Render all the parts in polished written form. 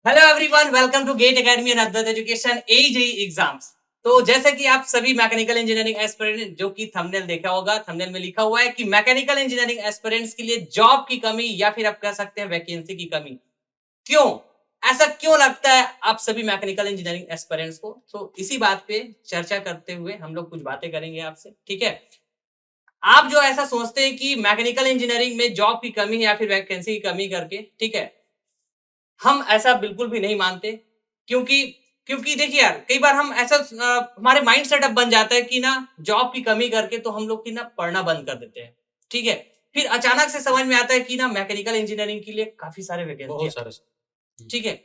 Hello everyone, welcome to GATE Academy and Advait Education AJE exams. तो जैसे कि आप सभी मैकेनिकल इंजीनियरिंग एस्पिरेंट, जो कि थंबनेल देखा होगा, थंबनेल में लिखा हुआ है कि मैकेनिकल इंजीनियरिंग एस्पिरेंट्स के लिए जॉब की कमी या फिर आप कह सकते हैं वैकेंसी की कमी। क्यों ऐसा क्यों लगता है आप सभी मैकेनिकल इंजीनियरिंग एस्पिरेंट्स को? तो इसी बात पे चर्चा करते हुए हम लोग कुछ बातें करेंगे आपसे, ठीक है। आप जो ऐसा सोचते हैं कि मैकेनिकल इंजीनियरिंग में जॉब की कमी है या फिर वैकेंसी की कमी करके, ठीक है, हम ऐसा बिल्कुल भी नहीं मानते। क्योंकि क्योंकि देखिए यार, कई बार हम ऐसा हमारे माइंड सेटअप बन जाता है कि ना जॉब की कमी करके तो हम लोग की ना पढ़ना बंद कर देते हैं, ठीक है। फिर अचानक से समझ में आता है कि ना मैकेनिकल इंजीनियरिंग के लिए काफी सारे वैकेंसी बहुत है, सारे ठीक है।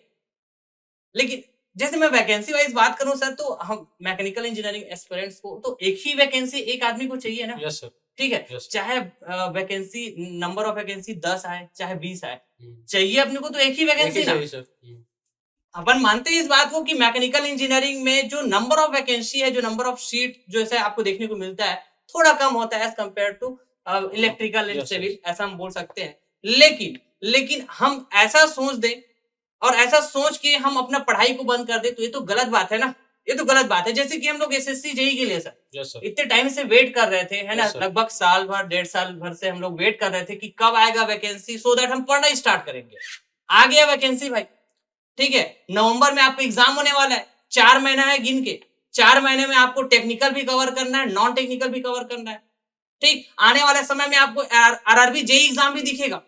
लेकिन जैसे मैं वैकेंसी वाइज बात करूं सर, तो हम मैकेनिकल इंजीनियरिंग एस्पिरेंट्स को तो एक ही वैकेंसी एक आदमी को चाहिए ना, यस सर। ठीक है। यस चाहे वैकेंसी नंबर ऑफ वैकेंसी 10 आए चाहे 20 आए, सर। चाहिए अपने को तो एक ही एक ही वैकेंसी ना। चाहिए सर। अपन मानते हैं इस बात को कि मैकेनिकल इंजीनियरिंग में जो नंबर ऑफ वैकेंसी है, जो नंबर ऑफ सीट जो ऐसे आपको देखने को मिलता है, थोड़ा कम होता है as compare to electrical and yes civil, yes. ऐसा हम बोल सकते हैं। लेकिन लेकिन हम ऐसा सोच दें और ऐसा सोच के हम अपना पढ़ाई को बंद कर दें, तो ये तो गलत बात है ना। ये तो गलत बात है। जैसे कि हम लोग एसएससी जेई के लिए सर यस सर। इतने टाइम से वेट कर रहे थे, है ना, यस सर। लगभग साल भर, 1.5 साल भर से हम लोग वेट कर रहे थे कि कब आएगा वैकेंसी, सो दैट हम पढ़ना स्टार्ट करेंगे। आ गया वैकेंसी भाई, ठीक है। नवंबर में आपका एग्जाम होने वाला है, 4 महीना है गिन के। 4 महीने में आपको टेक्निकल भी कवर करना है, नॉन टेक्निकल भी कवर करना है, ठीक। आने वाले समय में आपको आरआरबी जेई एग्जाम भी दिखेगा,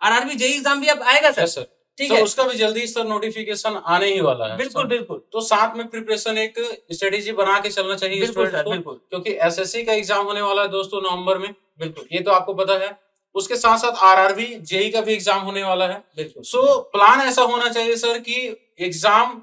आरआरबी जेई एग्जाम भी अब आएगा सर, यस सर। ठीक सर है। उसका भी जल्दी सर नोटिफिकेशन आने ही वाला है बिल्कुल सर। बिल्कुल तो साथ में प्रिपरेशन एक स्ट्रेटेजी बना के चलना चाहिए बिल्कुल स्टूडेंट्स सर, को, बिल्कुल क्योंकि एसएससी का एग्जाम होने वाला है दोस्तों नवंबर में। बिल्कुल ये तो आपको पता है। उसके साथ साथ आरआरबी जेई का भी एग्जाम होने वाला है। बिल्कुल सो प्लान ऐसा होना चाहिए सर कि एग्जाम,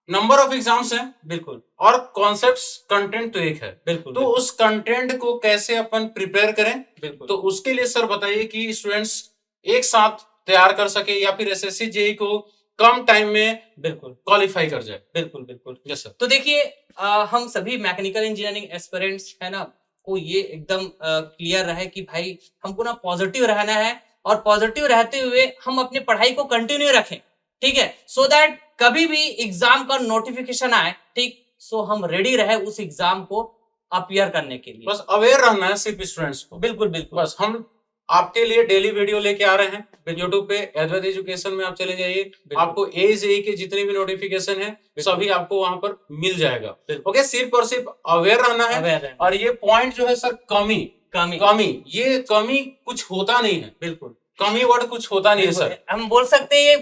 नंबर ऑफ एग्जाम्स हैं बिल्कुल और कॉन्सेप्ट्स, कंटेंट तो एक है। बिल्कुल तो उस कंटेंट को कैसे अपन प्रिपेयर करें, बिल्कुल तो उसके लिए सर बताइए कि स्टूडेंट्स एक साथ तैयार कर सके या फिर एसएससी जेई को कम टाइम में बिल्कुल क्वालिफाई कर जाए। बिल्कुल बिल्कुल। Yes sir. तो देखिए, हम सभी मैकेनिकल इंजीनियरिंग एस्पिरेंट्स है ना, को ये एकदम क्लियर रहे कि भाई हमको ना पॉजिटिव रहना है, और पॉजिटिव रहते हुए हम अपनी पढ़ाई को कंटिन्यू रखें, ठीक है। सो दैट कभी भी एग्जाम का नोटिफिकेशन आए, ठीक, सो हम रेडी रहे उस एग्जाम को अपियर करने के लिए। बस अवेयर रहना है सिर्फ स्टूडेंट्स को। बिल्कुल बिल्कुल बस हम आपके लिए डेली वीडियो लेके आ रहे हैं बिल्कुल यूट्यूब पे, अद्वैत एजुकेशन में आप चले जाइए। बिल्कुल आपको एजेई के जितने भी नोटिफिकेशन है सभी आपको वहां पर मिल जाएगा। बिल्कुल ओके, सिर्फ और सिर्फ अवेयर रहना है। अवेयर रहना। और ये पॉइंट जो है सर, कमी कमी कमी, ये कमी कुछ होता नहीं है। बिल्कुल कमी वर्ड कुछ होता नहीं है बिल्कुल, सर। हम बोल सकते हैं ये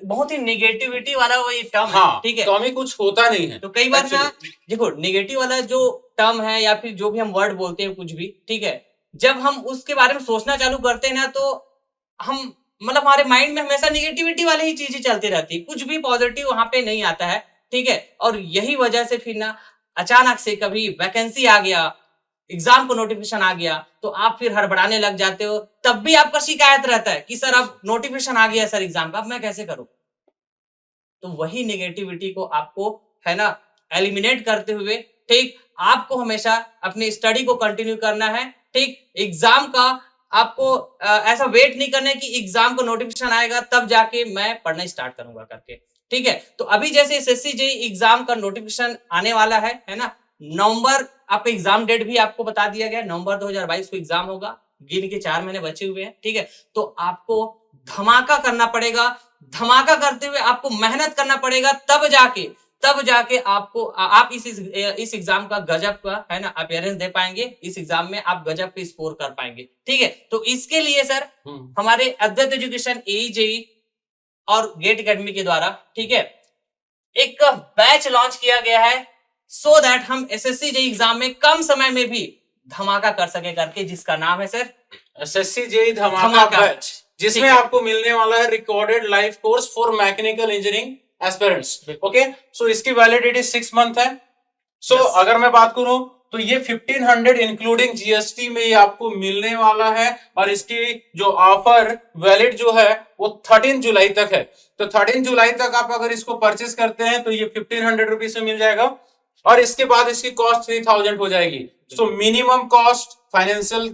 बहुत ही नेगेटिविटी वाला वो ये टर्म है, हाँ, ठीक है। कमी कुछ होता नहीं है तो कई बार ना एक्चुअली। देखो, नेगेटिव वाला जो टर्म है या फिर जो भी हम वर्ड बोलते हैं कुछ भी, ठीक है, जब हम उसके बारे में सोचना चालू करते हैं ना, तो हम मतलब हमारे माइंड में हमेशा निगेटिविटी वाली ही चीजें चलती रहती है, कुछ भी पॉजिटिव वहां पे नहीं आता है, ठीक है। और यही वजह से फिर ना अचानक से कभी वैकेंसी आ गया, एग्जाम को नोटिफिकेशन आ गया, तो आप फिर हड़बड़ाने लग जाते हो। तब भी आपका शिकायत रहता है कि सर अब नोटिफिकेशन आ गया सर एग्जाम का, अब मैं कैसे करूं। तो वही नेगेटिविटी को आपको, है ना, एलिमिनेट करते हुए, ठीक, आपको हमेशा अपनी स्टडी को कंटिन्यू करना है, ठीक। एग्जाम का आपको ऐसा वेट नहीं करना है कि एग्जाम को नोटिफिकेशन आएगा तब जाके मैं पढ़ना स्टार्ट करूंगा करके, ठीक है। तो अभी जैसे एसएससी जेईई एग्जाम का नोटिफिकेशन आने वाला है ना, नवंबर, आपका एग्जाम डेट भी आपको बता दिया गया, नवंबर 2022 को एग्जाम होगा, गिन के 4 महीने बचे हुए हैं, ठीक है। तो आपको धमाका करना पड़ेगा, धमाका करते हुए आपको मेहनत करना पड़ेगा, तब जाके आपको आप इस एग्जाम का गजब का, है ना, अपीयरेंस दे पाएंगे, इस एग्जाम में आप गजब पे स्कोर कर पाएंगे, ठीक है। तो इसके लिए सर हमारे अद्वैत एजुकेशन एजेई और गेट एकेडमी के द्वारा, ठीक है, एक बैच लॉन्च किया गया है, सो दैट हम एसएससी जेईई एग्जाम में कम समय में भी धमाका कर सके करके, जिसका नाम है सर एसएससी जेईई धमाका धमाका, बैच, जिसमें आपको मिलने वाला है recorded live course for mechanical engineering aspirants. Okay, so इसकी वैलिडिटी 6 मंथ है। सो अगर मैं बात करूं तो ये 1500 इंक्लूडिंग जीएसटी में ये आपको मिलने वाला है, और इसकी जो ऑफर वैलिड जो है वो 13 जुलाई तक है। तो 13 जुलाई तक आप अगर इसको परचेस करते हैं तो ये 1500 रुपीज में मिल जाएगा, और इसके बाद इसकी कॉस्ट 3000 हो जाएगी। So minimum cost financial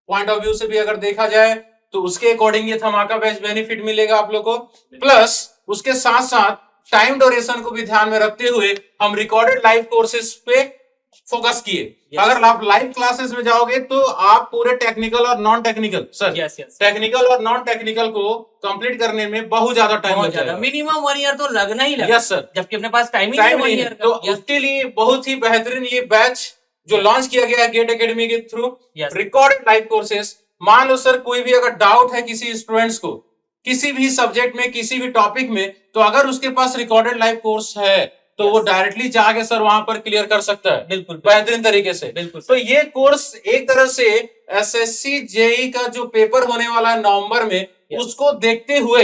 point of view से भी अगर देखा जाए तो उसके अकॉर्डिंग ये धमाका बैच बेनिफिट मिलेगा आप लोग को। प्लस उसके साथ साथ टाइम ड्यूरेशन को भी ध्यान में रखते हुए हम रिकॉर्डेड लाइव कोर्सेज पे फोकस किए। Yes. अगर आप लाइव क्लासेस में जाओगे तो आप पूरे टेक्निकल और non technical Yes, yes. Technical और नॉन टेक्निकल को कंप्लीट करने में बहुत ज्यादा टाइम बहुत लग ज्यादा, जाएगा। मिनिमम 1 ईयर तो लगना ही लगना। यस सर, जबकि अपने पास टाइम ही टाइम नहीं नहीं है 1 है। ईयर तो का। Yes, उसके लिए बहुत ही बेहतरीन ये बैच जो Yes. लॉन्च किया गया है गेट एकेडमी के through, Yes. Recorded live courses. मान लो सर कोई भी अगर डाउट है किसी स्टूडेंट्स को किसी भी सब्जेक्ट में किसी भी टॉपिक में, तो अगर उसके पास रिकॉर्डेड लाइव कोर्स है तो Yes. वो डायरेक्टली जाके सर वहां पर क्लियर कर सकता है बिल्कुल बेहतरीन तरीके से। बिल्कुल तो सर। ये कोर्स एक तरह से एसएससी जेई का जो पेपर होने वाला है नवंबर में, Yes. उसको देखते हुए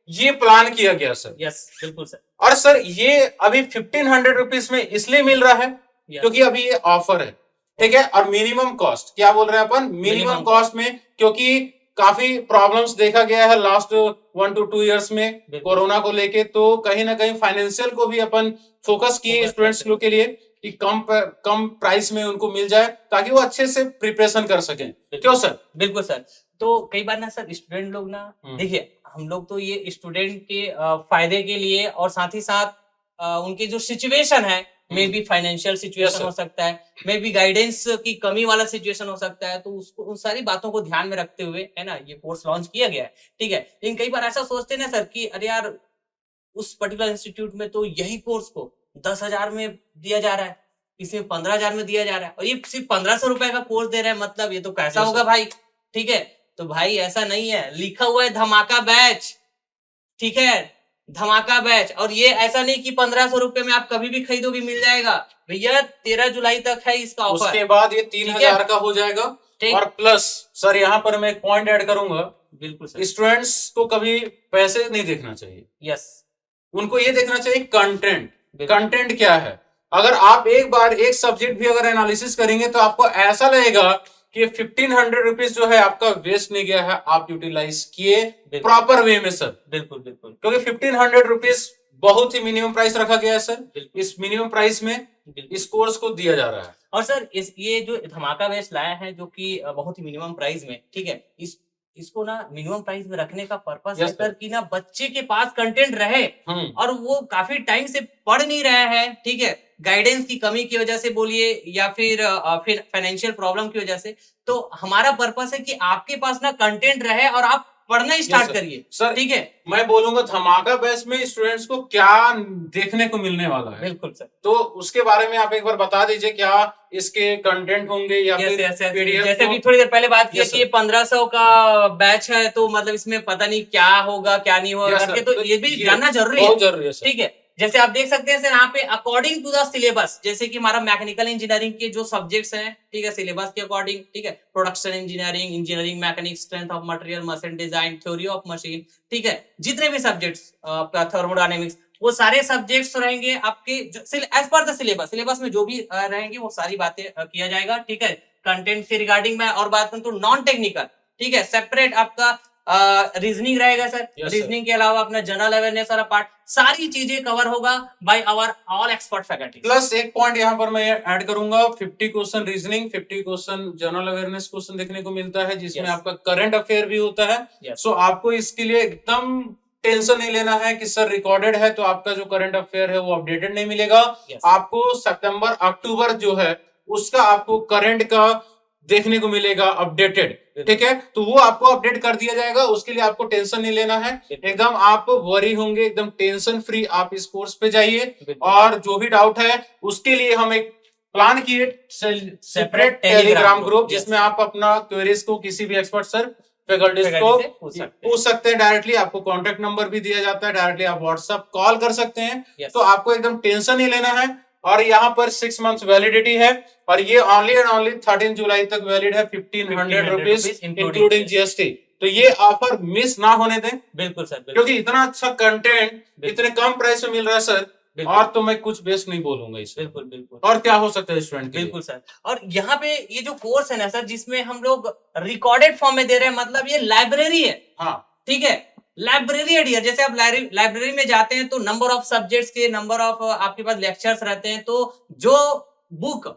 ये प्लान किया गया सर। यस बिल्कुल सर। और सर ये अभी 1500 रुपीज में इसलिए मिल रहा है Yes. क्योंकि अभी ये ऑफर है, ठीक है। और मिनिमम कॉस्ट क्या बोल रहे हैं अपन, मिनिमम Minimum कॉस्ट में, क्योंकि काफी प्रॉब्लम्स देखा गया है लास्ट 1 to 2 इयर्स में बिल्कुल। कोरोना को लेके, तो कहीं ना कहीं फाइनेंशियल को भी अपन फोकस किए Focus स्टूडेंट्स करते लोग के लिए कि कम प्राइस में उनको मिल जाए ताकि वो अच्छे से प्रिपरेशन कर सकें। क्यों सर? बिल्कुल सर। तो कई बार ना सर स्टूडेंट लोग ना, देखिए हम लोग तो ये स्टूडेंट के फायदे के लिए और साथ ही साथ उनकी जो सिचुएशन है, may be financial situation sir. हो सकता है, मे बी गाइडेंस की कमी वाला सिचुएशन हो सकता है, तो उसको उन सारी बातों को ध्यान में रखते हुए है ना ये कोर्स लॉन्च किया गया है, ठीक है। लेकिन कई बार ऐसा सोचते हैं ना सर कि अरे यार उस पर्टिकुलर इंस्टीट्यूट में तो यही कोर्स को 10,000 में दिया जा रहा है, किसी में 15,000 में दिया जा रहा है, और ये सिर्फ 1,500 रुपए का कोर्स दे रहे हैं, मतलब ये तो कैसा Yes, होगा sir. भाई, ठीक है। तो भाई ऐसा नहीं है, लिखा हुआ है धमाका बैच, ठीक है, धमाका बैच। और ये ऐसा नहीं कि 1,500 रुपए में आप कभी भी खरीदोगे मिल जाएगा भैया, 13 जुलाई तक है इसका ऑफर। उसके बाद ये 3,000 का हो जाएगा। ठीक। और प्लस सर यहाँ पर मैं एक पॉइंट ऐड करूंगा, बिल्कुल सर। स्टूडेंट्स को कभी पैसे नहीं देखना चाहिए, यस, उनको ये देखना चाहिए कंटेंट। बिल्कुल। कंटेंट क्या है, अगर आप एक बार एक सब्जेक्ट भी अगर एनालिसिस करेंगे तो आपको ऐसा लगेगा कि 1500 रुपीज जो है आपका वेस्ट नहीं गया है, आप यूटिलाइज किए प्रॉपर वे में सर। बिल्कुल बिल्कुल। क्योंकि 1500 रुपीज बहुत ही मिनिमम प्राइस रखा गया है सर, बिल्कुल। इस मिनिमम प्राइस में इस कोर्स को दिया जा रहा है। और सर ये जो धमाका बैच लाया है जो कि बहुत ही मिनिमम प्राइस में, ठीक है, इसको ना मिनिमम प्राइस में रखने का पर्पस है Yes, सर कि ना बच्चे के पास कंटेंट रहे, और वो काफी टाइम से पढ़ नहीं रहा है, ठीक है, गाइडेंस की कमी की वजह से बोलिए या फिर फाइनेंशियल प्रॉब्लम की वजह से। तो हमारा पर्पस है कि आपके पास ना कंटेंट रहे और आप पढ़ना स्टार्ट करिए सर, ठीक है। मैं बोलूंगा धमाका बैच में स्टूडेंट्स को क्या देखने को मिलने वाला है। बिल्कुल सर। तो उसके बारे में आप एक बार बता दीजिए, क्या इसके कंटेंट होंगे या फिर PDF जैसे अभी थोड़ी देर पहले बात किया Yes, कि ये 1500 का बैच है, तो मतलब इसमें पता नहीं क्या होगा क्या नहीं होगा Yes, करके, sir. तो ये भी जानना जरूरी बहुत है, जरूरी है सर। ठीक है। जैसे आप देख सकते हैं सर यहाँ पे अकॉर्डिंग टू द सिलेबस, जैसे कि हमारा मैकेनिकल इंजीनियरिंग के जो सब्जेक्ट्स हैं, ठीक है, सिलेबस के अकॉर्डिंग, ठीक है, production engineering, engineering mechanics, strength of material, machine design, theory of machine, ठीक है, जितने भी सब्जेक्ट्स, थर्मोडायनेमिक्स, वो सारे सब्जेक्ट्स रहेंगे आपके as per the syllabus. Syllabus में जो भी रहेंगे वो सारी बातें किया जाएगा, ठीक है। कंटेंट के रिगार्डिंग मैं और बात करूं तो नॉन टेक्निकल, ठीक है, सेपरेट आपका रीजनिंग रहेगा सर। रीजनिंग के अलावा अपना जनरल अवेयरनेस वाला पार्ट, सारी चीजें कवर होगा by our all expert faculty. Plus एक पॉइंट यहाँ पर मैं ऐड करूंगा, 50 question reasoning, 50 question general awareness question देखने को मिलता है, जिसमें आपका करंट अफेयर भी होता है। सो आपको इसके लिए एकदम टेंशन नहीं लेना है कि सर रिकॉर्डेड है तो आपका जो करंट अफेयर है वो अपडेटेड नहीं मिलेगा। आपको सितंबर अक्टूबर जो है उसका आपको करंट का देखने को मिलेगा अपडेटेड, ठीक है। तो वो आपको अपडेट कर दिया जाएगा, उसके लिए आपको टेंशन नहीं लेना है, एकदम आप वरी होंगे, एकदम टेंशन फ्री आप इस कोर्स पे जाइए। और जो भी डाउट है उसके लिए हम एक प्लान किए सेपरेट टेलीग्राम ग्रुप, जिसमें आप अपना क्वेरीज को किसी भी एक्सपर्ट सर फैकल्टीज को पूछ सकते हैं डायरेक्टली। आपको कॉन्टेक्ट नंबर भी दिया जाता है, डायरेक्टली आप व्हाट्सएप कॉल कर सकते हैं। तो आपको एकदम टेंशन नहीं लेना है। और यहाँ पर 6 मंथ्स वैलिडिटी है, और ये ओनली एंड ओनली 13 जुलाई तक वैलिड है, 1500 रुपीज इंक्लूडिंग जीएसटी। तो ये ऑफर मिस ना होने दें। बिल्कुल सर, क्योंकि इतना अच्छा कंटेंट इतने कम प्राइस में मिल रहा है सर, और तो मैं कुछ बेस्ट नहीं बोलूंगा इस। बिल्कुल बिल्कुल। और क्या हो सकता है स्टूडेंट के लिए? बिल्कुल सर। और यहाँ पे ये जो कोर्स है ना सर, जिसमें हम लोग रिकॉर्डेड फॉर्म में दे रहे हैं, मतलब ये लाइब्रेरी है, हाँ ठीक है, लाइब्रेरी एडियर। जैसे आप लाइब्रेरी में जाते हैं तो नंबर ऑफ सब्जेक्ट्स के नंबर ऑफ आपके पास लेक्चर्स रहते हैं, तो जो बुक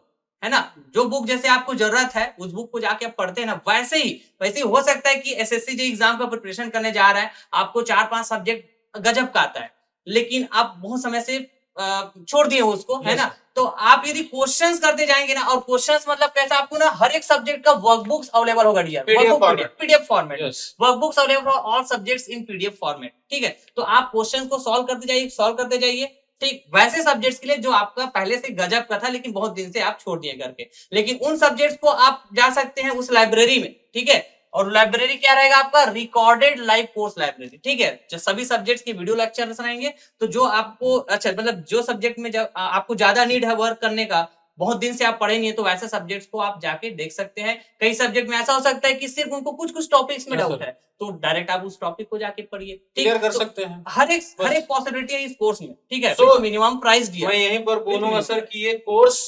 है ना, जो बुक जैसे आपको जरूरत है उस बुक को जाके आप पढ़ते हैं ना, वैसे ही हो सकता है कि एसएससी जो एग्जाम का प्रिपरेशन करने जा रहा है, आपको 4-5 सब्जेक्ट गजब का आता है, लेकिन आप बहुत समय से छोड़ दिए हो उसको, है Yes, ना? sir. तो आप यदि क्वेश्चंस करते जाएंगे ना, और क्वेश्चंस मतलब कैसा, आपको ना हर एक सब्जेक्ट का वर्कबुक्स अवेलेबल होगा dear, PDF format. PDF format, Yes. Workbooks available for all subjects in PDF format, ठीक है? तो आप क्वेश्चंस को सॉल्व करते जाइए, ठीक? वैसे सब्जेक्ट्स के लिए जो आपका पहले से गजब का था लेकिन बहुत दिन से आप छोड़ दिए करके, लेकिन उन सब्जेक्ट्स को आप जा सकते हैं उस लाइब्रेरी में, ठीक है? और लाइब्रेरी क्या रहेगा आपका, रिकॉर्डेड लाइव कोर्स लाइब्रेरी, ठीक है? जो सभी सब्जेक्ट्स की वीडियो लेक्चर्स रहेंगे, तो जो आपको अच्छा मतलब जो सब्जेक्ट में जब आपको ज्यादा नीड है वर्क करने का, बहुत दिन से आप पढ़े नहीं है, तो वैसे सब्जेक्ट्स को आप जाके देख सकते हैं। कई सब्जेक्ट में ऐसा हो सकता है कि सिर्फ उनको कुछ टॉपिक्स में Yes, डाउट sir. है, तो डायरेक्ट आप उस टॉपिक को जाके पढ़िए, ठीक? क्लियर कर तो सकते हैं। हर एक बस। पॉसिबिलिटी है इस कोर्स में, ठीक है? So, मिनिमम प्राइस दिया, मैं यहीं पर बोलूंगा minimum सर price। कि ये कोर्स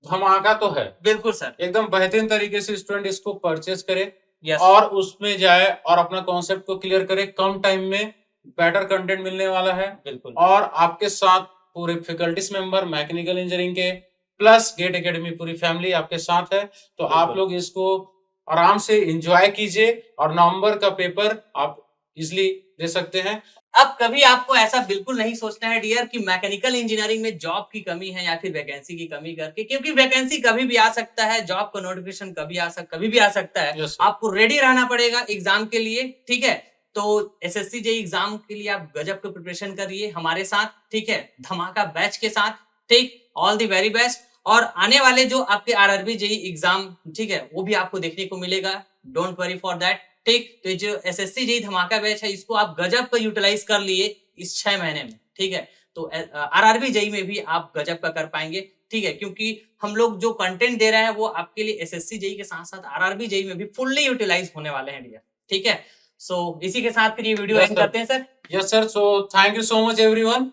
धमाका तो है, बिल्कुल सर, एकदम बेहतरीन तरीके से स्टूडेंट इसको परचेज करे यस, और उसमें जाए और अपना कॉन्सेप्ट को क्लियर करे। कम टाइम में बेटर कंटेंट मिलने वाला है, बिल्कुल, और आपके साथ पूरे फैकल्टीज मेंबर मैकेनिकल इंजीनियरिंग के प्लस गेट एकेडमी पूरी फैमिली आपके साथ है। तो आप बिल्कुल। लोग इसको आराम से एंजॉय कीजिए और नवंबर का पेपर आप इजिली दे सकते हैं। अब कभी आपको ऐसा बिल्कुल नहीं सोचना है डियर कि मैकेनिकल इंजीनियरिंग में जॉब की कमी है या फिर वैकेंसी की कमी करके, क्योंकि वैकेंसी कभी भी आ सकता है, जॉब का नोटिफिकेशन कभी भी आ सकता है। Yes, sir. आपको रेडी रहना पड़ेगा एग्जाम के लिए, ठीक है? तो एसएससी जेईई एग्जाम के लिए आप गजब का प्रिपरेशन करिए हमारे साथ, ठीक है? धमाका बैच के साथ, ठीक? All the very best. और आने वाले जो आपके आरआरबी जेईई एग्जाम, ठीक है, वो भी आपको देखने को मिलेगा, डोंट वरी फॉर दैट, ठीक? तो ये जो एसएससी जेईई धमाका बैच है, इसको आप गजब का यूटिलाइज कर लिए इस 6 महीने में, ठीक है? तो आरआरबी जेईई में भी आप गजब का कर पाएंगे, ठीक है? क्योंकि हम लोग जो कंटेंट दे रहे हैं वो आपके लिए एसएससी जेईई के साथ साथ आरआरबी जेईई में भी फुल्ली यूटिलाइज होने वाले हैं डियर, ठीक है? सो इसी के साथ फिर ये वीडियो Yes, एंड sir. करते हैं sir. Yes, sir. So thank you so much everyone.